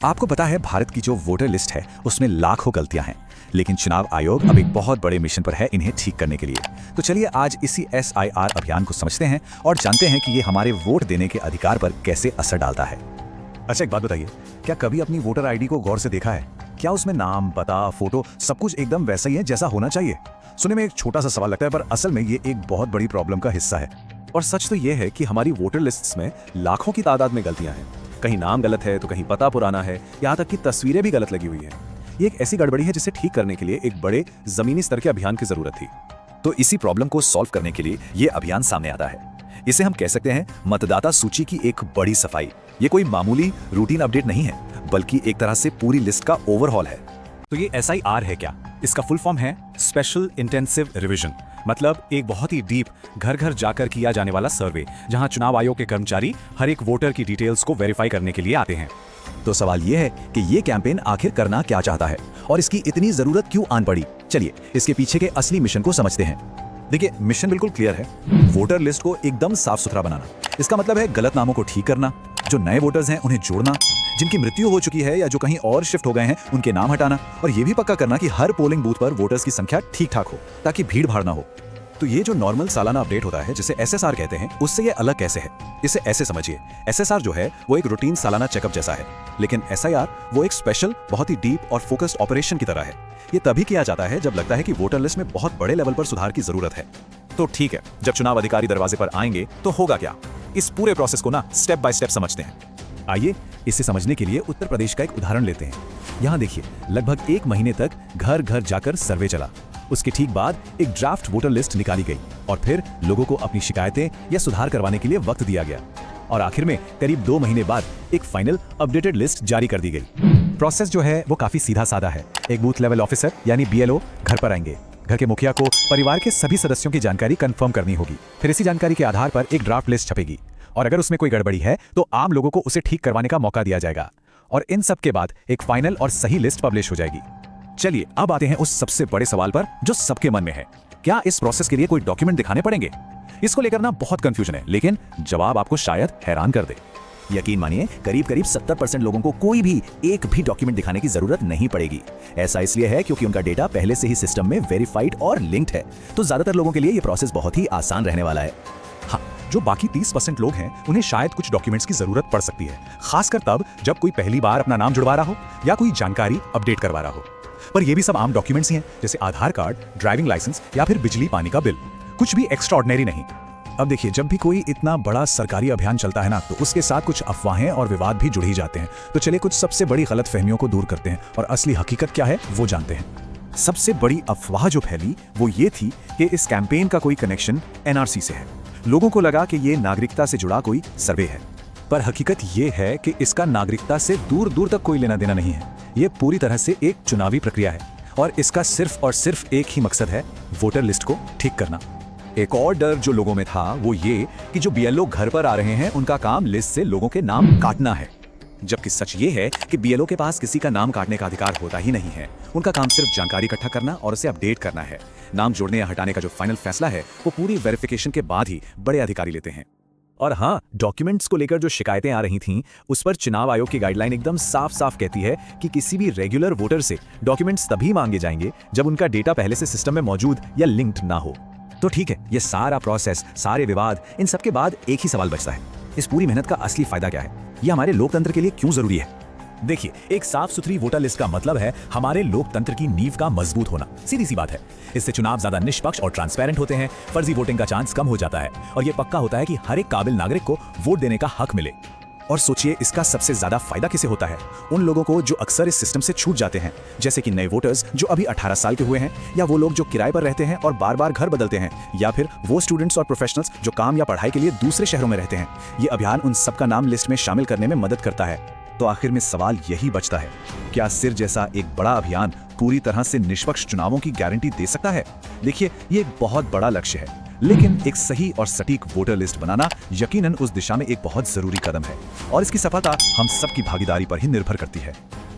आपको पता है भारत की जो वोटर लिस्ट है उसमें लाखों गलतियां हैं, लेकिन चुनाव आयोग अब एक बहुत बड़े मिशन पर है इन्हें ठीक करने के लिए। तो चलिए आज इसी SIR अभियान को समझते हैं और जानते हैं कि ये हमारे वोट देने के अधिकार पर कैसे असर डालता है। अच्छा एक बात बताइए, क्या कभी अपनी वोटर आईडी को गौर से देखा है? क्या उसमें नाम, पता, फोटो सब कुछ एकदम वैसा ही है जैसा होना चाहिए? सुनने में एक छोटा सा सवाल लगता है, पर असल में ये एक बहुत बड़ी प्रॉब्लम का हिस्सा है। और सच तो ये है कि हमारी वोटर लिस्ट्स में लाखों की तादाद में गलतियां हैं। कहीं नाम गलत है तो कहीं पता पुराना है, यहाँ तक कि तस्वीरें भी गलत लगी हुई हैं। ये एक ऐसी गड़बड़ी है जिसे ठीक करने के लिए एक बड़े जमीनी स्तर के अभियान की जरूरत थी। तो इसी प्रॉब्लम को सॉल्व करने के लिए ये अभियान सामने आता है। इसे हम कह सकते हैं मतदाता सूची की एक बड़ी सफाई। ये कोई मामूली रूटीन अपडेट नहीं है, बल्कि एक तरह से पूरी लिस्ट का ओवरहॉल है। तो ये SIR है क्या? इसका फुल फॉर्म है स्पेशल इंटेंसिव रिवीजन, मतलब एक बहुत ही डीप घर घर जाकर किया जाने वाला सर्वे, जहां चुनाव आयोग के कर्मचारी हर एक वोटर की डिटेल्स को वेरीफाई करने के लिए आते हैं। तो सवाल ये है कि ये कैंपेन आखिर करना क्या चाहता है और इसकी इतनी जरूरत क्यों आन पड़ी? चलिए इसके पीछे के असली मिशन को समझते हैं। देखिए, मिशन बिल्कुल क्लियर है, वोटर लिस्ट को एकदम साफ सुथरा बनाना। इसका मतलब है गलत नामों को ठीक करना, जो नए वोटर्स हैं उन्हें जोड़ना, जिनकी मृत्यु हो चुकी है या जो कहीं और शिफ्ट हो गए हैं उनके नाम हटाना, और ये भी पक्का करना कि हर पोलिंग बूथ पर वोटर्स की संख्या ठीक ठाक हो, ताकि भीड़ भाड़ ना हो। तो ये जो नॉर्मल सालाना अपडेट होता है जिसे SSR कहते हैं, उससे ये अलग कैसे है? इसे ऐसे समझिए, SSR जो है वो एक रूटीन सालाना चेकअप जैसा है, लेकिन SIR वो एक स्पेशल, बहुत ही डीप और फोकस्ड ऑपरेशन की तरह है। ये तभी किया जाता है जब लगता है कि वोटर लिस्ट में बहुत बड़े लेवल पर सुधार की जरूरत है। तो ठीक है, जब चुनाव अधिकारी दरवाजे पर आएंगे तो होगा क्या? इस पूरे प्रोसेस को ना स्टेप बाय स्टेप समझते हैं। आइए इसे समझने के लिए उत्तर प्रदेश का एक उदाहरण लेते हैं। यहाँ देखिए, लगभग 1 महीने तक घर घर जाकर सर्वे चला। उसके ठीक बाद एक ड्राफ्ट वोटर लिस्ट निकाली गई और फिर लोगों को अपनी शिकायतें या सुधार करवाने के लिए वक्त दिया गया, और आखिर में करीब 2 महीने बाद एक फाइनल अपडेटेड लिस्ट जारी कर दी गई। प्रोसेस जो है वो काफी सीधा साधा है। एक बूथ लेवल ऑफिसर यानी BLO घर पर आएंगे। घर के मुखिया को परिवार के सभी सदस्यों की जानकारी कंफर्म करनी होगी। फिर इसी जानकारी के आधार पर एक ड्राफ्ट लिस्ट छपेगी, और अगर उसमें कोई गड़बड़ी है तो आम लोगों को उसे ठीक करवाने का मौका दिया जाएगा, और इन सब के बाद एक फाइनल और सही लिस्ट पब्लिश हो जाएगी। चलिए अब आते हैं उस सबसे बड़े सवाल पर जो सबके मन में है, क्या इस प्रोसेस के लिए कोई डॉक्यूमेंट दिखाने पड़ेंगे? इसको लेकर ना बहुत कंफ्यूजन है, लेकिन जवाब आपको शायद हैरान कर दे। यकीन मानिए, करीब 70% लोगों को कोई भी एक भी डॉक्यूमेंट दिखाने की जरूरत नहीं पड़ेगी। ऐसा इसलिए है क्योंकि उनका डेटा पहले से ही सिस्टम में वेरीफाइड और लिंक्ड है। तो ज्यादातर लोगों के लिए ये प्रोसेस बहुत ही आसान रहने वाला है। हाँ, जो बाकी 30% लोग हैं उन्हें शायद कुछ डॉक्यूमेंट्स की जरूरत पड़ सकती है, खासकर तब जब कोई पहली बार अपना नाम जुड़वा रहा हो या कोई जानकारी अपडेट करवा रहा हो। पर ये भी सब आम डॉक्यूमेंट्स ही हैं, जैसे आधार कार्ड, ड्राइविंग लाइसेंस या फिर बिजली पानी का बिल। कुछ भी एक्स्ट्रा ऑर्डिनरी नहीं। अब देखिए, जब भी कोई इतना बड़ा सरकारी अभियान चलता है ना, तो उसके साथ कुछ अफवाहें और विवाद भी जुड़ ही जाते हैं। तो चलिए कुछ सबसे बड़ी गलतफहमियों को दूर करते हैं और असली हकीकत क्या है वो जानते हैं। सबसे बड़ी अफवाह जो फैली वो ये थी कि इस कैंपेन का कोई कनेक्शन NRC से है। लोगों को लगा कि ये नागरिकता से जुड़ा कोई सर्वे है, पर हकीकत ये है कि इसका नागरिकता से दूर दूर तक कोई लेना देना नहीं है। ये पूरी तरह से एक चुनावी प्रक्रिया है, और इसका सिर्फ और सिर्फ एक ही मकसद है, वोटर लिस्ट को ठीक करना। एक और डर जो लोगों में था वो ये कि जो BLO घर पर आ रहे हैं उनका काम लिस्ट से लोगों के नाम काटना है, जबकि सच ये है कि BLO के पास किसी का नाम काटने का अधिकार होता ही नहीं है। उनका काम सिर्फ जानकारी इकट्ठा करना और उसे अपडेट करना है। नाम जोड़ने या हटाने का जो फाइनल फैसला है वो पूरी वेरिफिकेशन के बाद ही बड़े अधिकारी लेते हैं। और हाँ, डॉक्यूमेंट्स को लेकर जो शिकायतें आ रही थीं, उस पर चुनाव आयोग की गाइडलाइन एकदम साफ साफ कहती है कि किसी भी रेगुलर वोटर से डॉक्यूमेंट्स तभी मांगे जाएंगे जब उनका डेटा पहले से सिस्टम में मौजूद या लिंक्ड ना हो। तो ठीक है, ये सारा प्रोसेस, सारे विवाद, इन सब के बाद एक ही सवाल बचता है, इस पूरी मेहनत का असली फायदा क्या है? ये हमारे लोकतंत्र के लिए क्यों जरूरी है? देखिए, एक साफ सुथरी वोटर लिस्ट का मतलब है हमारे लोकतंत्र की नींव का मजबूत होना। सीधी सी बात है। इससे चुनाव ज्यादा निष्पक्ष और ट्रांसपेरेंट होते हैं, फर्जी वोटिंग का चांस कम हो जाता है, और यह पक्का होता है कि हर एक काबिल नागरिक को वोट देने का हक मिले। और सोचिए, इसका सबसे ज्यादा फायदा किसे होता है? उन लोगों को जो अक्सर इस सिस्टम से छूट जाते हैं, जैसे कि नए वोटर्स जो अभी 18 साल के हुए हैं, या वो लोग जो किराए पर रहते हैं और बार बार घर बदलते हैं, या फिर वो स्टूडेंट्स और प्रोफेशनल्स जो काम या पढ़ाई के लिए दूसरे शहरों में रहते हैं। ये अभियान उन सबका नाम लिस्ट में शामिल करने में मदद करता है। तो आखिर में सवाल यही बचता है, क्या सिर जैसा एक बड़ा अभियान पूरी तरह से निष्पक्ष चुनावों की गारंटी दे सकता है? देखिए, ये एक बहुत बड़ा लक्ष्य है, लेकिन एक सही और सटीक वोटर लिस्ट बनाना यकीनन उस दिशा में एक बहुत जरूरी कदम है, और इसकी सफलता हम सबकी भागीदारी पर ही निर्भर करती है।